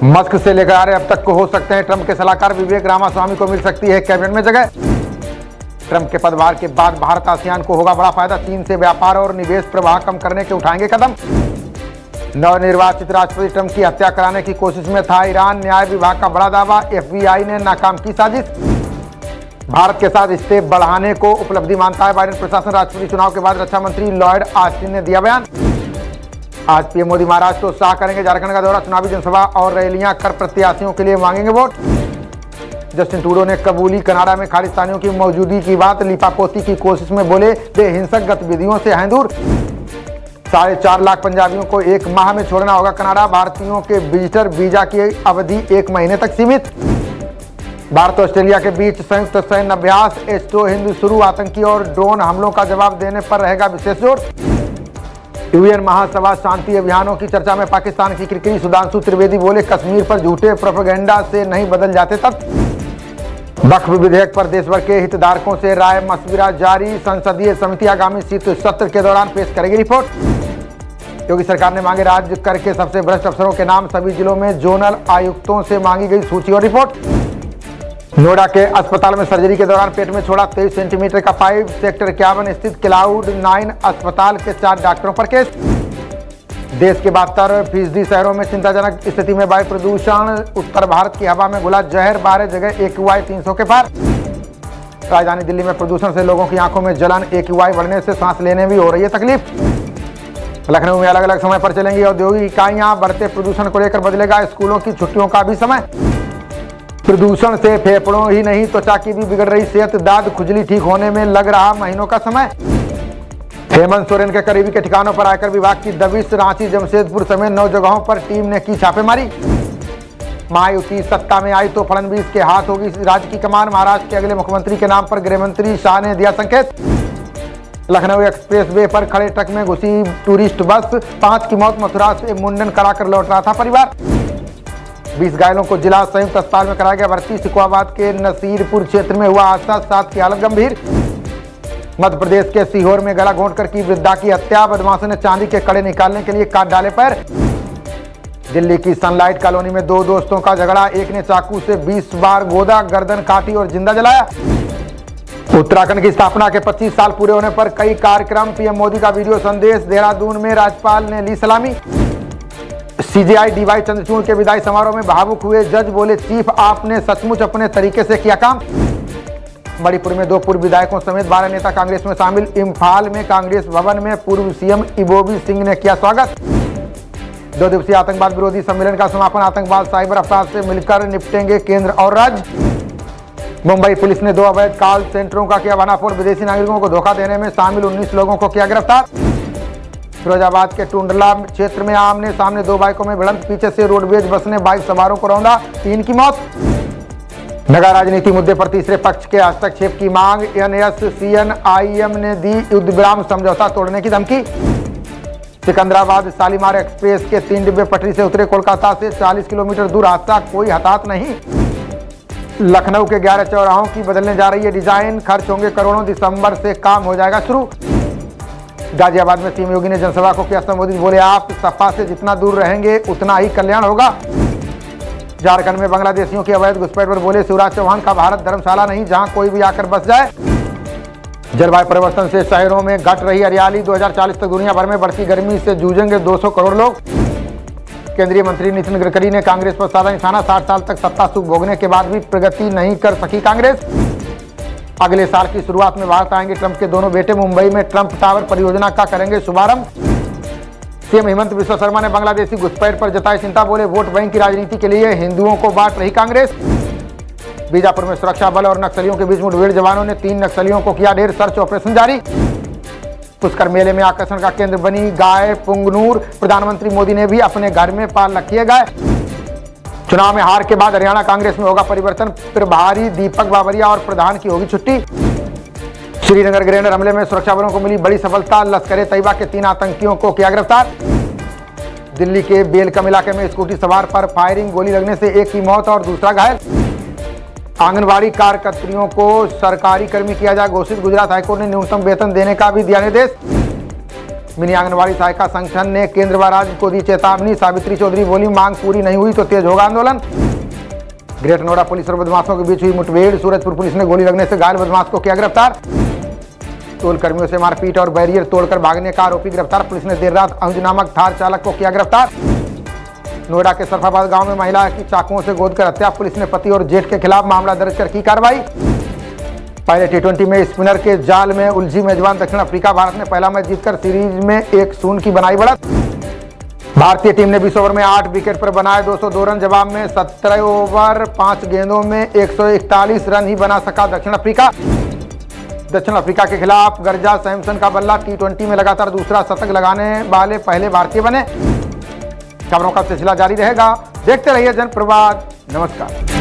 Musk से लेकर आ रहे अब तक को हो सकते हैं ट्रंप के सलाहकार विवेक रामास्वामी को मिल सकती है कैबिनेट में जगह। ट्रंप के पदभार के बाद भारत आसियान को होगा बड़ा फायदा, चीन से व्यापार और निवेश प्रवाह कम करने के उठाएंगे कदम। नवनिर्वाचित राष्ट्रपति ट्रंप की हत्या कराने की कोशिश में था ईरान, न्याय विभाग का बड़ा दावा, FBI ने नाकाम की साजिश। भारत के साथ स्टेप बढ़ाने को उपलब्धि मानता है बाइडेन प्रशासन, राष्ट्रपति चुनाव के बाद रक्षा मंत्री लॉयड ऑस्टिन ने दिया बयान। आज पीएम मोदी महाराष्ट्र तो शाह करेंगे झारखंड का दौरा, चुनावी जनसभा और रैलियां कर प्रत्याशियों के लिए मांगेंगे वोट। जस्टिन ट्रूडो ने कबूली कनाडा में खालिस्तानियों की मौजूदगी की बात, लिपापोती की कोशिश में बोले वे हिंसक गतिविधियों से हैं दूर। 4.5 लाख पंजाबियों को 1 माह में छोड़ना होगा कनाडा, भारतीयों के विजिटर वीजा की अवधि 1 महीने तक सीमित। भारत और ऑस्ट्रेलिया के बीच संयुक्त सैन्य अभ्यास एस्ट्रो हिंद शुरू, आतंकी और ड्रोन हमलों का जवाब देने पर रहेगा विशेष जोर। यूएन महासभा शांति अभियानों की चर्चा में पाकिस्तान की क्रिकेट सुधांशु त्रिवेदी बोले कश्मीर पर झूठे प्रोपेगेंडा से नहीं बदल जाते तब। वक्फ विधेयक पर देश भर के हितधारकों से राय मशविरा जारी, संसदीय समिति आगामी शीत सत्र के दौरान पेश करेगी रिपोर्ट। योगी सरकार ने मांगे राज्य कर के सबसे भ्रष्ट अफसरों के नाम, सभी जिलों में जोनल आयुक्तों से मांगी गई सूची और रिपोर्ट। नोएडा के अस्पताल में सर्जरी के दौरान पेट में छोड़ा 23 सेंटीमीटर का पाइप, सेक्टर 51 स्थित क्लाउड 9 अस्पताल के 4 डॉक्टरों पर केस। देश के 72% शहरों में चिंताजनक स्थिति में वायु प्रदूषण, उत्तर भारत की हवा में घुला जहर, 12 जगह AQI 300 के पार। राजधानी दिल्ली में प्रदूषण से लोगों की आंखों में जलन, AQI बढ़ने से सांस लेने में भी हो रही है तकलीफ। लखनऊ में अलग अलग समय पर चलेंगी औद्योगिक इकाइयां, बढ़ते प्रदूषण को लेकर बदलेगा स्कूलों की छुट्टियों का भी समय। प्रदूषण से फेफड़ों ही नहीं त्वचा की भी बिगड़ रही सेहत, दाद खुजली ठीक होने में लग रहा महीनों का समय। हेमंत सोरेन के करीबी के ठिकानों पर आयकर विभाग की दबिश, रांची जमशेदपुर समेत 9 जगहों पर टीम ने की छापेमारी। महायुति सत्ता में आई तो फडणवीस के हाथ होगी राज्य की कमान, महाराष्ट्र के अगले मुख्यमंत्री के नाम पर गृह मंत्री शाह ने दिया संकेत। लखनऊ एक्सप्रेस वे पर खड़े ट्रक में घुसी टूरिस्ट बस, 5 की मौत, मथुरा से मुंडन कराकर लौट रहा था परिवार। 20 घायलों को जिला संयुक्त अस्पताल में कराया गया भर्ती, सिकुआबाद के नसीरपुर क्षेत्र में हुआ हादसा, 7 की हालत गंभीर। मध्य प्रदेश के सीहोर में गला घोंटकर की वृद्धा की हत्या, बदमाशों ने चांदी के कड़े निकालने के लिए काट डाले पैर। दिल्ली की सनलाइट कॉलोनी में 2 दोस्तों का झगड़ा, एक ने चाकू से 20 बार गोदा, गर्दन काटी और जिंदा जलाया। उत्तराखंड की स्थापना के 25 साल पूरे होने पर कई कार्यक्रम, पीएम मोदी का वीडियो संदेश, देहरादून में राज्यपाल ने ली सलामी। CJI DY चंद्रचूड़ के विदाई समारोह में भावुक हुए जज, बोले चीफ आपने सचमुच अपने तरीके से किया काम। मणिपुर में 2 पूर्व विधायकों समेत 12 नेता कांग्रेस में शामिल, इम्फाल में कांग्रेस भवन में पूर्व CM इबोबी सिंह ने किया स्वागत। 2 दिवसीय आतंकवाद विरोधी सम्मेलन का समापन, आतंकवाद साइबर अपराध से मिलकर निपटेंगे केंद्र और राज्य। मुंबई पुलिस ने 2 अवैध कॉल सेंटरों का किया भंडाफोड़, विदेशी नागरिकों को धोखा देने में शामिल 19 लोगों को किया गिरफ्तार। फिरोजाबाद के टुंडला क्षेत्र में आमने सामने 2 बाइकों में भिड़ंत, पीछे से रोडवेज बस ने बाइक सवारों को रौंदा, 3 की मौत। नगर राजनीति मुद्दे पर तीसरे पक्ष के हस्तक्षेप की मांग, NSCN-IM ने दी युद्ध विराम समझौता तोड़ने की धमकी। सिकंदराबाद शालीमार एक्सप्रेस के 3 डिब्बे पटरी से उतरे, कोलकाता से 40 किलोमीटर दूर हादसा, कोई हताहत नहीं। लखनऊ के 11 चौराहों की बदलने जा रही है डिजाइन, खर्च होंगे करोड़ों, दिसंबर से काम हो जाएगा शुरू। गाजियाबाद में सीएम योगी ने जनसभा को किया संबोधित, बोले आप सपा से जितना दूर रहेंगे उतना ही कल्याण होगा। झारखंड में बांग्लादेशियों की अवैध घुसपैठ पर बोले शिवराज चौहान का भारत धर्मशाला नहीं जहां कोई भी आकर बस जाए। जलवायु परिवर्तन से शहरों में घट रही हरियाली, 2040 तक दुनिया भर में बढ़ती गर्मी से जूझेंगे 200 करोड़ लोग। केंद्रीय मंत्री नितिन गडकरी ने कांग्रेस पर साधा निशाना, 60 साल तक सत्ता सुख भोगने के बाद भी प्रगति नहीं कर सकी कांग्रेस। अगले साल की शुरुआत में भारत आएंगे ट्रंप के दोनों बेटे, मुंबई में ट्रंप टावर परियोजना का करेंगे शुभारंभ। सीएम हेमंत बिस्वा शर्मा ने बांग्लादेशी घुसपैठ पर जताई चिंता, बोले वोट बैंक की राजनीति के लिए हिंदुओं को बांट रही कांग्रेस। बीजापुर में सुरक्षा बल और नक्सलियों के बीच मुठभेड़, जवानों ने 3 नक्सलियों को किया ढेर, सर्च ऑपरेशन जारी। पुष्कर मेले में आकर्षण का केंद्र बनी गाय पुंगनूर, प्रधानमंत्री मोदी ने भी अपने घर में पाल रखी है गाय। चुनाव में हार के बाद हरियाणा कांग्रेस में होगा परिवर्तन, प्रभारी दीपक बाबरिया और प्रधान की होगी छुट्टी। श्रीनगर ग्रेनेड हमले में सुरक्षा बलों को मिली बड़ी सफलता, लश्कर ए तैयबा के 3 आतंकियों को किया गिरफ्तार। दिल्ली के बेलकम इलाके में स्कूटी सवार पर फायरिंग, गोली लगने से 1 की मौत और दूसरा घायल। आंगनबाड़ी कार्यकर्त्रियों को सरकारी कर्मी किया जाए घोषित, गुजरात हाईकोर्ट ने न्यूनतम वेतन देने का भी दिया निर्देश। मिनी आंगनबाड़ी सहायिका संगठन ने केंद्र व राज्य को दी चेतावनी। सावित्री चौधरी बोली, मांग पूरी नहीं हुई तो तेज होगा आंदोलन। ग्रेटर नोएडा पुलिस और बदमाशों के बीच हुई मुठभेड़। सूरजपुर पुलिस ने गोली लगने से घायल बदमाश को किया गिरफ्तार। टोल कर्मियों से मारपीट और बैरियर तोड़कर भागने का आरोपी गिरफ्तार। पुलिस ने देर रात अंज नामक थार चालक को किया गिरफ्तार। नोएडा के सरफाबाद गांव में महिला की चाकुओं से गोदकर हत्या। पुलिस ने पति और जेठ के खिलाफ मामला दर्ज कर की कार्रवाई। पहले टी20 में स्पिनर के जाल में उलझी मेजबान दक्षिण अफ्रीका। भारत ने पहला मैच जीतकर सीरीज में 1-0 की बनाई बढ़त। भारतीय टीम ने 20 ओवर में 8 विकेट पर बनाए 202 रन। जवाब में 17 ओवर 5 गेंदों में 141 रन ही बना सका दक्षिण अफ्रीका। दक्षिण अफ्रीका के खिलाफ गर्जा सैमसन का बल्ला। टी20 में लगातार दूसरा शतक लगाने वाले पहले भारतीय बने। खबरों का सिलसिला जारी रहेगा, देखते रहिए जनप्रवाद। नमस्कार।